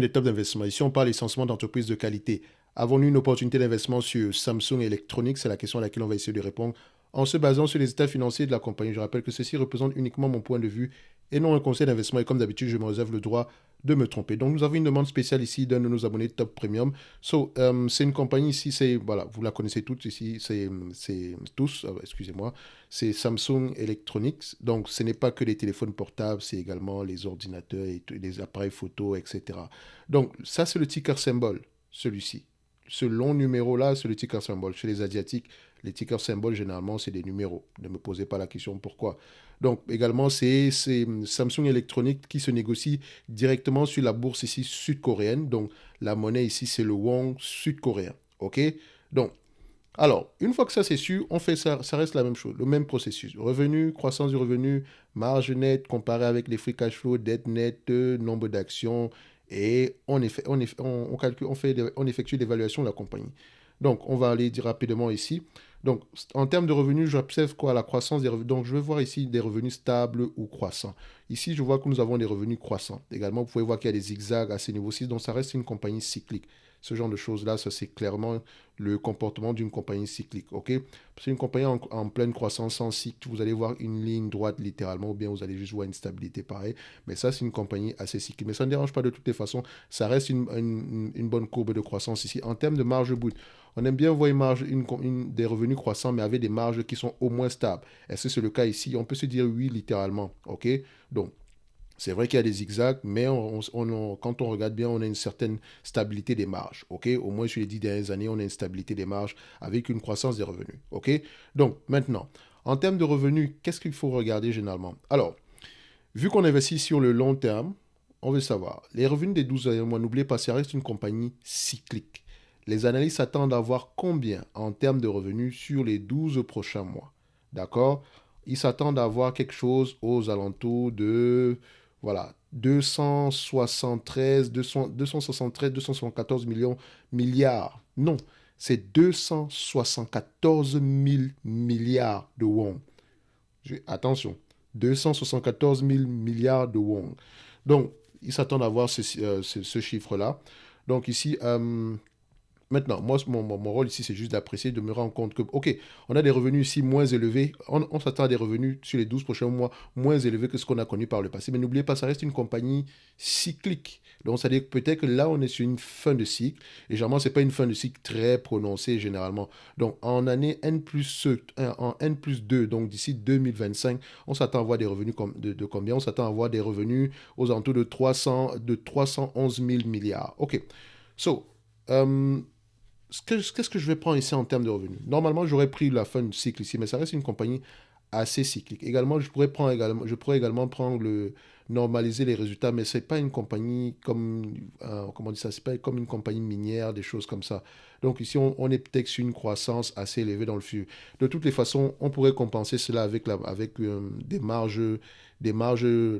D'étape d'investissement. Ici, on parle essentiellement d'entreprises de qualité. Avons-nous une opportunité d'investissement sur Samsung Electronics? C'est la question à laquelle on va essayer de répondre en se basant sur les états financiers de la compagnie. Je rappelle que ceci représente uniquement mon point de vue et non un conseil d'investissement. Et comme d'habitude, je me réserve le droit de me tromper. Donc, nous avons une demande spéciale ici d'un de nos abonnés Top Premium. C'est une compagnie ici, voilà, vous la connaissez toutes ici, c'est tous, excusez-moi, c'est Samsung Electronics. Donc, ce n'est pas que les téléphones portables, c'est également les ordinateurs et les appareils photo, etc. Donc, ça, c'est le ticker symbole, celui-ci. Ce long numéro-là, c'est le ticker symbole. Chez les Asiatiques, les ticker symboles, généralement, c'est des numéros. Ne me posez pas la question pourquoi. Donc, également, c'est Samsung Electronics qui se négocie directement sur la bourse ici sud-coréenne. Donc, la monnaie ici, c'est le won sud-coréen. OK? Donc, alors, une fois que ça c'est sûr, on fait ça, ça reste la même chose, le même processus. Revenu, croissance du revenu, marge nette comparé avec les free cash flow, dette nette, nombre d'actions, et on calcule, on effectue l'évaluation de la compagnie. Donc, on va aller dire rapidement ici. Donc, en termes de revenus, j'observe quoi? La croissance des revenus. Donc, je vais voir ici des revenus stables ou croissants. Ici, je vois que nous avons des revenus croissants. Également, vous pouvez voir qu'il y a des zigzags à ces niveaux-ci. Donc, ça reste une compagnie cyclique. Ce genre de choses-là, ça c'est clairement le comportement d'une compagnie cyclique. Ok, c'est une compagnie en pleine croissance sans cycle. Vous allez voir une ligne droite littéralement, ou bien vous allez juste voir une stabilité pareille. Mais ça, c'est une compagnie assez cyclique. Mais ça ne dérange pas de toutes les façons. Ça reste une bonne courbe de croissance ici. En termes de marge brute, on aime bien voir des revenus croissants, mais avec des marges qui sont au moins stables. Est-ce que c'est le cas ici? On peut se dire oui, littéralement. Ok, donc c'est vrai qu'il y a des zigzags, mais quand on regarde bien, on a une certaine stabilité des marges. OK? Au moins sur les 10 dernières années, on a une stabilité des marges avec une croissance des revenus. OK? Donc, maintenant, en termes de revenus, qu'est-ce qu'il faut regarder généralement? Alors, vu qu'on investit sur le long terme, on veut savoir, les revenus des 12 derniers mois, n'oubliez pas, ça reste une compagnie cyclique. Les analystes s'attendent à voir combien en termes de revenus sur les 12 prochains mois. D'accord? Ils s'attendent à avoir quelque chose aux alentours de, voilà, 274 millions, milliards. Non, c'est 274 000 milliards de won. Attention, 274 000 milliards de won. Donc, ils s'attendent à voir ce chiffre-là. Donc ici, maintenant, moi, mon rôle ici, c'est juste d'apprécier, de me rendre compte que, OK, on a des revenus ici moins élevés. On s'attend à des revenus sur les 12 prochains mois moins élevés que ce qu'on a connu par le passé. Mais n'oubliez pas, ça reste une compagnie cyclique. Donc, c'est-à-dire que peut-être que là, on est sur une fin de cycle. Et généralement, ce n'est pas une fin de cycle très prononcée, généralement. Donc, en année en N plus 2, donc d'ici 2025, on s'attend à avoir des revenus de combien? On s'attend à avoir des revenus aux alentours de 311 000 milliards. OK. So, euh, qu'est-ce que je vais prendre ici en termes de revenus? Normalement, j'aurais pris la fin du cycle ici, mais ça reste une compagnie assez cyclique. Également, je pourrais également prendre normaliser les résultats, mais c'est pas une compagnie comme, comment on dit ça, c'est pas comme une compagnie minière, des choses comme ça. Donc ici, on est peut-être sur une croissance assez élevée dans le futur. De toutes les façons, on pourrait compenser cela avec des marges,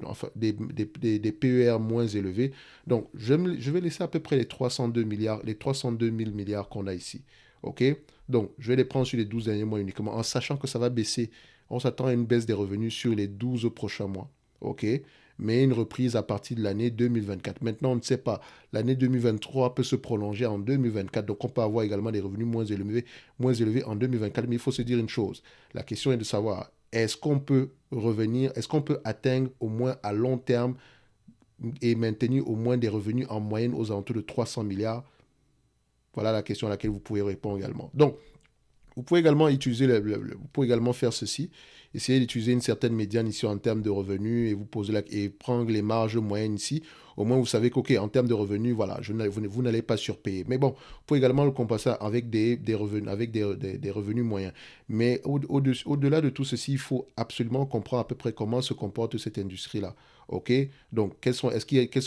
enfin, des PER moins élevés. Donc, je vais laisser à peu près les 302 milliards, les 302 000 milliards qu'on a ici. OK? Donc, je vais les prendre sur les 12 derniers mois uniquement, en sachant que ça va baisser. On s'attend à une baisse des revenus sur les 12 prochains mois. OK? Mais une reprise à partir de l'année 2024. Maintenant, on ne sait pas. L'année 2023 peut se prolonger en 2024. Donc, on peut avoir également des revenus moins élevés en 2024. Mais il faut se dire une chose. La question est de savoir, est-ce qu'on peut revenir, est-ce qu'on peut atteindre au moins à long terme et maintenir au moins des revenus en moyenne aux alentours de 300 milliards? Voilà la question à laquelle vous pouvez répondre également. Donc, vous pouvez également vous pouvez également faire ceci, essayer d'utiliser une certaine médiane ici en termes de revenus et et prendre les marges moyennes ici. Au moins, vous savez qu'ok, en termes de revenus, voilà, vous n'allez pas surpayer. Mais bon, vous pouvez également le compenser avec des revenus, avec des revenus moyens. Mais au-delà de tout ceci, il faut absolument comprendre à peu près comment se comporte cette industrie-là. OK? Donc, quelles sont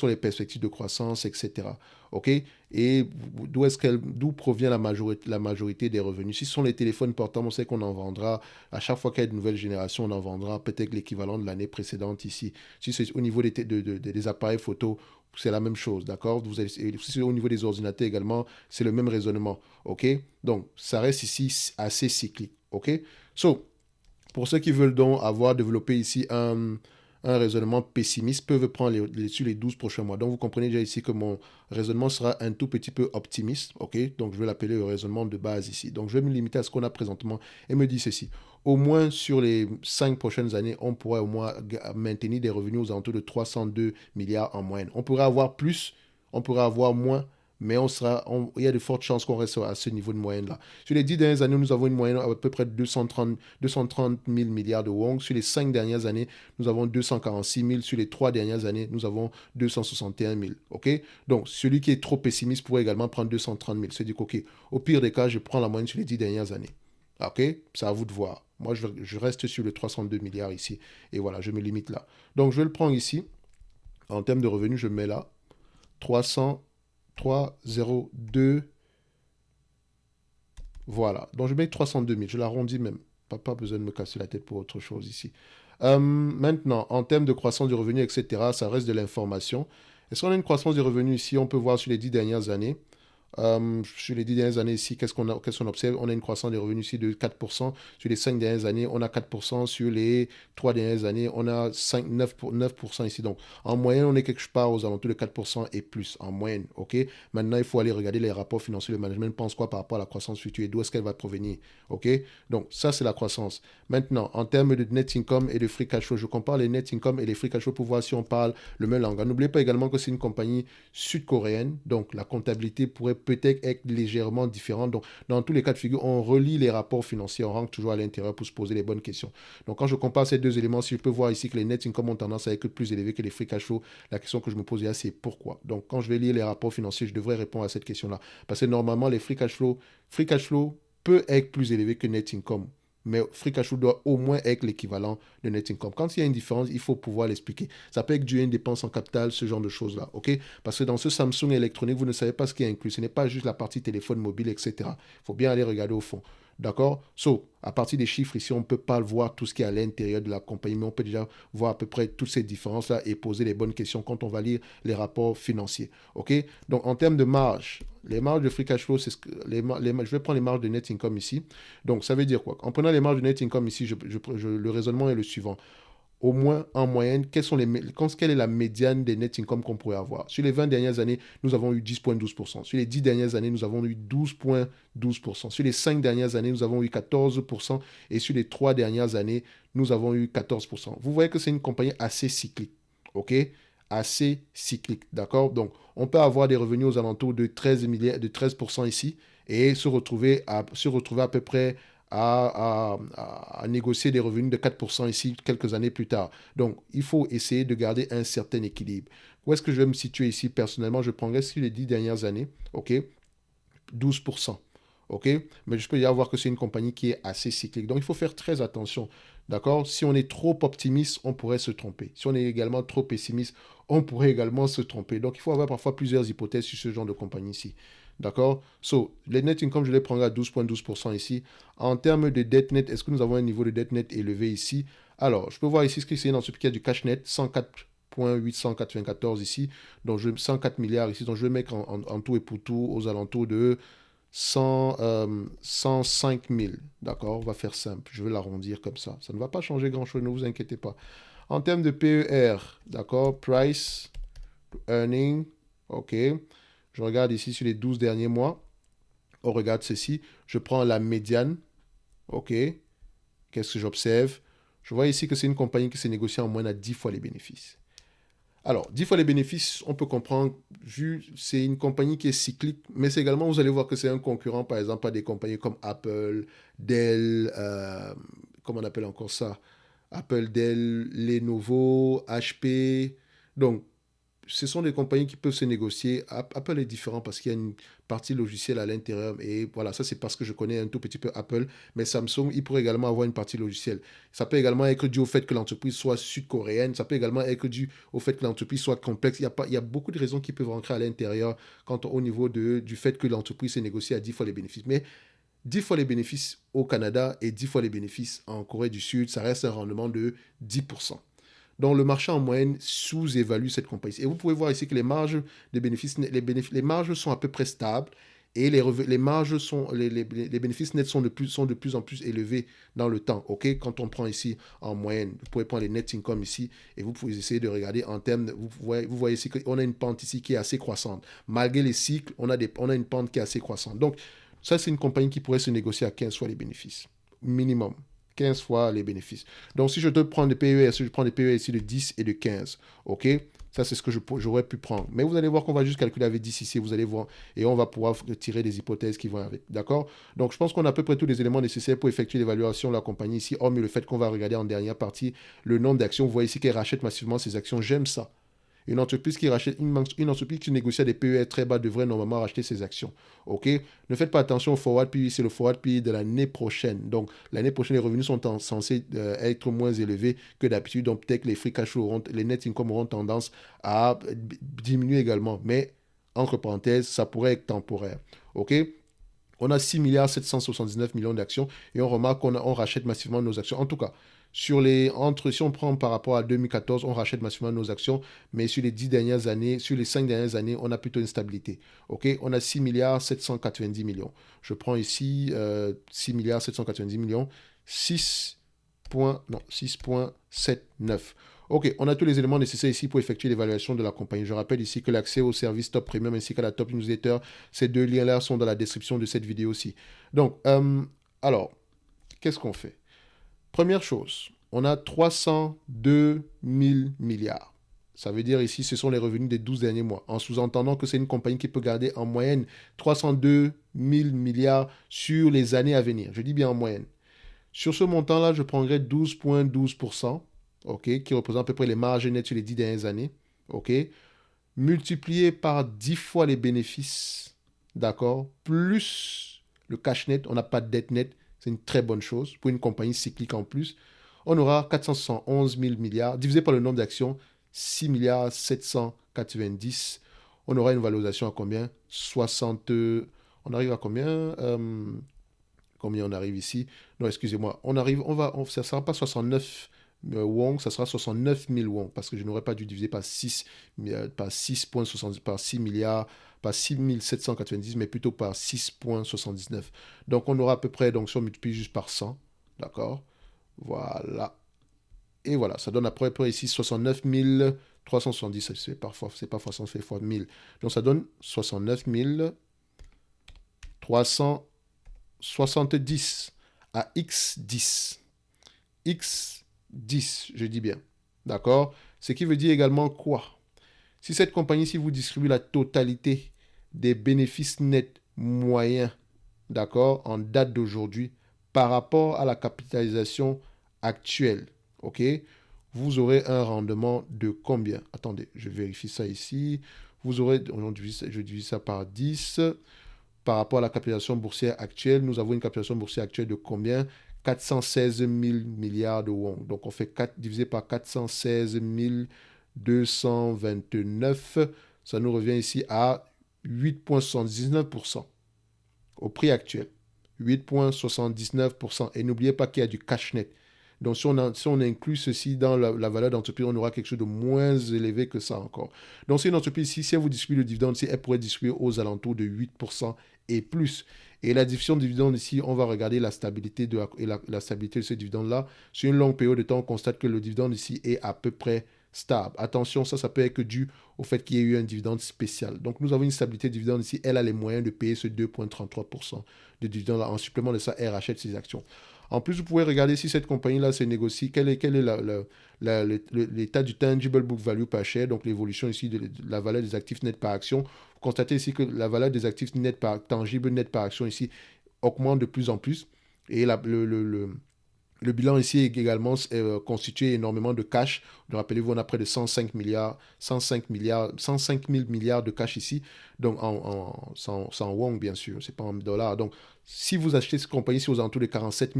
les perspectives de croissance, etc. OK? Et d'où provient la majorité des revenus? Si ce sont les téléphones portables, on sait qu'on en vendra, à chaque fois qu'il y a une nouvelle génération, on en vendra peut-être l'équivalent de l'année précédente ici. Si c'est au niveau des appareils photo, c'est la même chose, d'accord? Si c'est au niveau des ordinateurs également, c'est le même raisonnement, ok? Donc, ça reste ici assez cyclique, ok? So, pour ceux qui veulent donc avoir développé ici un raisonnement pessimiste peuvent prendre sur les 12 prochains mois. Donc, vous comprenez déjà ici que mon raisonnement sera un tout petit peu optimiste. OK? Donc, je vais l'appeler le raisonnement de base ici. Donc, je vais me limiter à ce qu'on a présentement et me dire ceci. Au moins sur les 5 prochaines années, on pourrait au moins maintenir des revenus aux alentours de 302 milliards en moyenne. On pourrait avoir plus, on pourrait avoir moins, mais il y a de fortes chances qu'on reste à ce niveau de moyenne-là. Sur les 10 dernières années, nous avons une moyenne à peu près de 230 000 milliards de won. Sur les 5 dernières années, nous avons 246 000. Sur les 3 dernières années, nous avons 261 000. OK? Donc, celui qui est trop pessimiste pourrait également prendre 230 000. C'est-à-dire qu'au au pire des cas, je prends la moyenne sur les 10 dernières années. OK? C'est à vous de voir. Moi, je reste sur le 302 milliards ici. Et voilà, je me limite là. Donc, je vais le prendre ici. En termes de revenus, je mets là 302. Voilà. Donc, je mets 302 000. Je l'arrondis même. Pas besoin de me casser la tête pour autre chose ici. Maintenant, en termes de croissance du revenu, etc., ça reste de l'information. Est-ce qu'on a une croissance du revenu ici? On peut voir sur les 10 dernières années. Sur les 10 dernières années ici, qu'est-ce qu'on observe? On a une croissance des revenus ici de 4%. Sur les 5 dernières années, on a 4%. Sur les 3 dernières années, on a 9% ici. Donc, en moyenne, on est quelque part aux alentours de 4% et plus, en moyenne. OK? Maintenant, il faut aller regarder les rapports financiers. Le management pense quoi par rapport à la croissance future et d'où est-ce qu'elle va provenir? OK? Donc, ça, c'est la croissance. Maintenant, en termes de net income et de free cash flow, je compare les net income et les free cash flow pour voir si on parle le même langage. N'oubliez pas également que c'est une compagnie sud-coréenne. Donc, la comptabilité pourrait peut-être être légèrement différente. Donc, dans tous les cas de figure, on relit les rapports financiers, on rentre toujours à l'intérieur pour se poser les bonnes questions. Donc, quand je compare ces deux éléments, si je peux voir ici que les net income ont tendance à être plus élevés que les free cash flow, la question que je me pose là, c'est pourquoi. Donc, quand je vais lire les rapports financiers, je devrais répondre à cette question-là. Parce que normalement, les free cash flow peut être plus élevé que net income. Mais free cash flow doit au moins être l'équivalent de net income. Quand il y a une différence, il faut pouvoir l'expliquer. Ça peut être dû à une dépense en capital, ce genre de choses-là. OK? Parce que dans ce Samsung électronique, vous ne savez pas ce qui est inclus. Ce n'est pas juste la partie téléphone mobile, etc. Il faut bien aller regarder au fond. D'accord? So, à partir des chiffres ici, on ne peut pas voir tout ce qui est à l'intérieur de la compagnie, mais on peut déjà voir à peu près toutes ces différences-là et poser les bonnes questions quand on va lire les rapports financiers. OK? Donc, en termes de marge, les marges de free cash flow, c'est ce que, je vais prendre les marges de net income ici. Donc, ça veut dire quoi? En prenant les marges de net income ici, le raisonnement est le suivant. Au moins en moyenne, quelle est la médiane des net income qu'on pourrait avoir? Sur les 20 dernières années, nous avons eu 10,12%. Sur les 10 dernières années, nous avons eu 12,12%. Sur les 5 dernières années, nous avons eu 14%. Et sur les 3 dernières années, nous avons eu 14%. Vous voyez que c'est une compagnie assez cyclique. OK? Assez cyclique. D'accord? Donc, on peut avoir des revenus aux alentours de 13% ici et se retrouver à peu près à négocier des revenus de 4% ici quelques années plus tard. Donc, il faut essayer de garder un certain équilibre. Où est-ce que je vais me situer ici? Personnellement, je prendrais sur les 10 dernières années, OK, 12%. OK? Mais je peux y avoir que c'est une compagnie qui est assez cyclique. Donc, il faut faire très attention. D'accord? Si on est trop optimiste, on pourrait se tromper. Si on est également trop pessimiste, on pourrait également se tromper. Donc, il faut avoir parfois plusieurs hypothèses sur ce genre de compagnie ici. D'accord? So, les net income, je les prendrai à 12,12% ici. En termes de dette net, est-ce que nous avons un niveau de dette net élevé ici? Alors, je peux voir ici ce qui est dans ce piquet du cash net, 104,894 ici. Donc, 104 milliards ici. Donc, je vais mettre en tout et pour tout aux alentours de 105 000. D'accord? On va faire simple. Je vais l'arrondir comme ça. Ça ne va pas changer grand-chose, ne vous inquiétez pas. En termes de PER, d'accord? Price, earning, OK. Je regarde ici sur les 12 derniers mois. On regarde ceci. Je prends la médiane. OK. Qu'est-ce que j'observe? Je vois ici que c'est une compagnie qui s'est négociée en moins à 10 fois les bénéfices. Alors, 10 fois les bénéfices, on peut comprendre, vu c'est une compagnie qui est cyclique, mais c'est également, vous allez voir que c'est un concurrent, par exemple, à des compagnies comme Apple, Dell, comment on appelle encore ça? Apple, Dell, Lenovo, HP. Donc, ce sont des compagnies qui peuvent se négocier. Apple est différent parce qu'il y a une partie logicielle à l'intérieur. Et voilà, ça c'est parce que je connais un tout petit peu Apple. Mais Samsung, il pourrait également avoir une partie logicielle. Ça peut également être dû au fait que l'entreprise soit sud-coréenne. Ça peut également être dû au fait que l'entreprise soit complexe. Il y a beaucoup de raisons qui peuvent rentrer à l'intérieur au niveau du fait que l'entreprise s'est négociée à 10 fois les bénéfices. Mais 10 fois les bénéfices au Canada et 10 fois les bénéfices en Corée du Sud, ça reste un rendement de 10%. Donc, le marché en moyenne sous-évalue cette compagnie. Et vous pouvez voir ici que les marges des bénéfices, les marges sont à peu près stables Et les marges les bénéfices nets sont de plus en plus élevés dans le temps. OK? Quand on prend ici en moyenne, vous pouvez prendre les net income ici et vous pouvez essayer de regarder en termes, vous voyez ici qu'on a une pente ici qui est assez croissante. Malgré les cycles, on a une pente qui est assez croissante. Donc, ça, c'est une compagnie qui pourrait se négocier à 15 fois les bénéfices. Minimum. 15 fois les bénéfices. Donc, si je te prends des PE, je prends des PE ici de 10 et de 15. OK? Ça, c'est ce que j'aurais pu prendre. Mais vous allez voir qu'on va juste calculer avec 10 ici, vous allez voir, et on va pouvoir tirer des hypothèses qui vont avec. D'accord? Donc, je pense qu'on a à peu près tous les éléments nécessaires pour effectuer l'évaluation de la compagnie ici, hormis le fait qu'on va regarder en dernière partie le nombre d'actions. Vous voyez ici qu'elle rachète massivement ses actions. J'aime ça. Une entreprise qui rachète, une entreprise qui négocie à des PER très bas devrait normalement racheter ses actions. OK? Ne faites pas attention au forward PE, c'est le forward PE de l'année prochaine. Donc, l'année prochaine, les revenus sont censés être moins élevés que d'habitude. Donc, peut-être que les free cash flow, les net income auront tendance à diminuer également. Mais, entre parenthèses, ça pourrait être temporaire. OK? On a 6 milliards 779 millions d'actions et on remarque qu'on rachète massivement nos actions. En tout cas, si on prend par rapport à 2014, on rachète massivement nos actions, mais sur les 10 dernières années, sur les 5 dernières années, on a plutôt une stabilité. OK? On a 6 milliards 790 millions. Je prends ici 6 milliards 790 millions, 6,79. OK, on a tous les éléments nécessaires ici pour effectuer l'évaluation de la compagnie. Je rappelle ici que l'accès au service Top Premium ainsi qu'à la Top Newsletter, ces deux liens-là sont dans la description de cette vidéo aussi. Donc, alors, qu'est-ce qu'on fait? Première chose, on a 302 000 milliards. Ça veut dire ici, ce sont les revenus des 12 derniers mois, en sous-entendant que c'est une compagnie qui peut garder en moyenne 302 000 milliards sur les années à venir. Je dis bien en moyenne. Sur ce montant-là, je prendrais 12,12%, OK, qui représente à peu près les marges nettes sur les 10 dernières années, OK, multiplié par 10 fois les bénéfices, d'accord, plus le cash net, on n'a pas de dette nette, c'est une très bonne chose pour une compagnie cyclique en plus. On aura 471 000 milliards, divisé par le nombre d'actions, 6 milliards 790. On aura une valorisation à combien? 60. On arrive à combien? Combien on arrive ici? Non, excusez-moi. Ça ne sera pas 69 won, ça sera 69 000 won, parce que je n'aurais pas dû diviser par 6, par 6,70, par 6 milliards, par 6 790, mais plutôt par 6,79. Donc, on aura à peu près, donc si on multiplie juste par 100, d'accord? Voilà. Et voilà, ça donne à peu près ici 69 370, c'est pas fois 100, c'est fois 1000. Donc, ça donne 69 370 à X10. X10, je dis bien. D'accord? Ce qui veut dire également quoi? Si cette compagnie-ci vous distribue la totalité des bénéfices nets moyens, d'accord, en date d'aujourd'hui, par rapport à la capitalisation actuelle, ok, vous aurez un rendement de combien? Attendez, je vérifie ça ici. Vous aurez, je divise ça par 10. Par rapport à la capitalisation boursière actuelle, nous avons une capitalisation boursière actuelle de combien? 416 000 milliards de won. Donc, on fait 4 divisé par 416 229. Ça nous revient ici à 8,79% au prix actuel. 8,79%. Et n'oubliez pas qu'il y a du cash net. Donc, si on inclut ceci dans la valeur d'entreprise, on aura quelque chose de moins élevé que ça encore. Donc, c'est une entreprise ici, si elle vous distribue le dividende, elle pourrait distribuer aux alentours de 8% et plus. Et la division de dividende ici, on va regarder la stabilité la stabilité de ce dividende-là. Sur une longue période de temps, on constate que le dividende ici est à peu près stable. Attention, ça peut être dû au fait qu'il y ait eu un dividende spécial. Donc, nous avons une stabilité de dividende ici. Elle a les moyens de payer ce 2,33% de dividende. En supplément de ça, elle rachète ses actions. En plus, vous pouvez regarder si cette compagnie-là se négocie, quel est l'état du tangible book value per share, donc l'évolution ici de la valeur des actifs nets par action. Vous constatez ici que la valeur des actifs tangibles net par action ici augmente de plus en plus. Et le bilan ici est également constitué énormément de cash. Rappelez-vous, on a près de 105 milliards, 105 000 milliards de cash ici. Donc, sans won, bien sûr, c'est pas en dollars. Donc, si vous achetez cette compagnie ici aux alentours de 47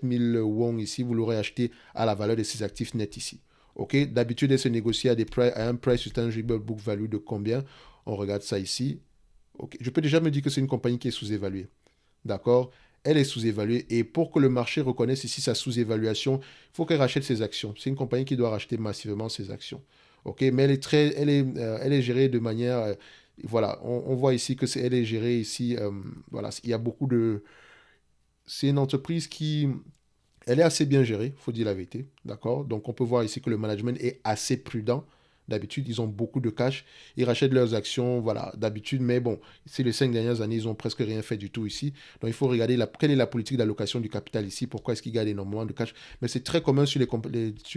000 won ici, vous l'aurez acheté à la valeur de ses actifs nets ici. OK? D'habitude, elle se négocie à un price to tangible book value de combien? On regarde ça ici. OK. Je peux déjà me dire que c'est une compagnie qui est sous-évaluée. D'accord? Elle est sous-évaluée et pour que le marché reconnaisse ici sa sous-évaluation, il faut qu'elle rachète ses actions. C'est une compagnie qui doit racheter massivement ses actions. OK? Mais elle est gérée de manière Voilà, on voit ici que elle est gérée ici. Voilà, il y a beaucoup de... C'est une entreprise qui... Elle est assez bien gérée, il faut dire la vérité. D'accord? Donc, on peut voir ici que le management est assez prudent. D'habitude, ils ont beaucoup de cash. Ils rachètent leurs actions, voilà, d'habitude. Mais bon, c'est les 5 dernières années, ils ont presque rien fait du tout ici. Donc, il faut regarder quelle est la politique d'allocation du capital ici. Pourquoi est-ce qu'ils gardent énormément de cash? Mais c'est très commun sur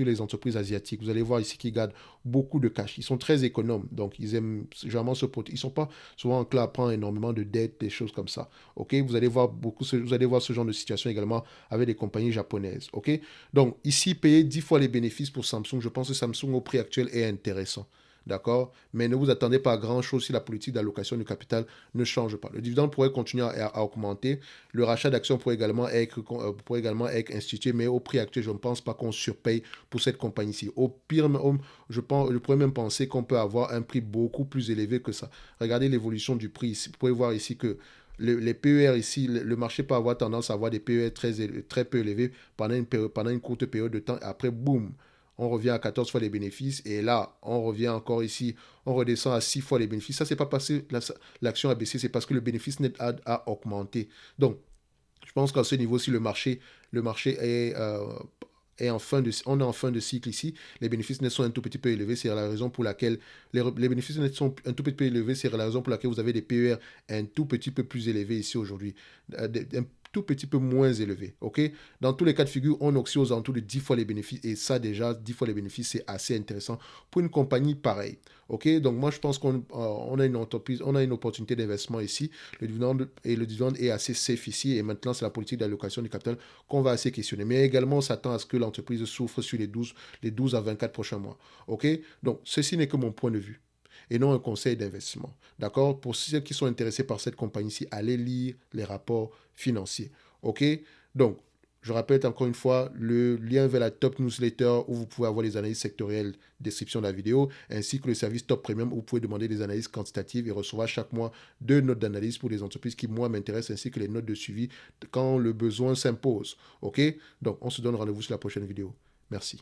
les entreprises asiatiques. Vous allez voir ici qu'ils gardent beaucoup de cash. Ils sont très économes. Donc, ils aiment généralement se protéger. Ils ne sont pas souvent enclins à prendre énormément de dettes, des choses comme ça. OK? Vous allez voir vous allez voir ce genre de situation également avec des compagnies japonaises. OK? Donc, ici, payer 10 fois les bénéfices pour Samsung, je pense que Samsung au prix actuel est intéressant. D'accord? Mais ne vous attendez pas à grand-chose si la politique d'allocation du capital ne change pas. Le dividende pourrait continuer à augmenter. Le rachat d'actions pourrait également être institué, mais au prix actuel, je ne pense pas qu'on surpaye pour cette compagnie-ci. Au pire, je pourrais même penser qu'on peut avoir un prix beaucoup plus élevé que ça. Regardez l'évolution du prix ici. Vous pouvez voir ici que les PER ici, le marché peut avoir tendance à avoir des PER très peu élevés pendant une courte période de temps. Et après, boum, on revient à 14 fois les bénéfices. Et là, on revient encore ici, on redescend à 6 fois les bénéfices. Ça, c'est pas parce que l'action a baissé, c'est parce que le bénéfice net a augmenté. Donc, je pense qu'à ce niveau-ci, le marché on est en fin de cycle ici. Les bénéfices nets sont un tout petit peu élevés. C'est la raison pour laquelle les bénéfices nets sont un tout petit peu élevés. C'est la raison pour laquelle vous avez des PER un tout petit peu plus élevés ici aujourd'hui. Un tout petit peu moins élevés. OK? Dans tous les cas de figure, on oscille aux alentours de 10 fois les bénéfices. Et ça, déjà, 10 fois les bénéfices, c'est assez intéressant pour une compagnie pareille. OK? Donc, moi, je pense qu'on a une entreprise, on a une opportunité d'investissement ici. Le dividende est assez safe ici. Et maintenant, c'est la politique d'allocation du capital qu'on va assez questionner. Mais également, on s'attend à ce que l'entreprise souffre sur les 12 à 24 prochains mois. OK? Donc, ceci n'est que mon point de vue et non un conseil d'investissement. D'accord? Pour ceux qui sont intéressés par cette compagnie-ci, allez lire les rapports financiers. OK? Donc, je rappelle encore une fois le lien vers la Top Newsletter où vous pouvez avoir les analyses sectorielles, description de la vidéo, ainsi que le service Top Premium où vous pouvez demander des analyses quantitatives et recevoir chaque mois 2 notes d'analyse pour les entreprises qui, moi, m'intéressent, ainsi que les notes de suivi quand le besoin s'impose. OK? Donc, on se donne rendez-vous sur la prochaine vidéo. Merci.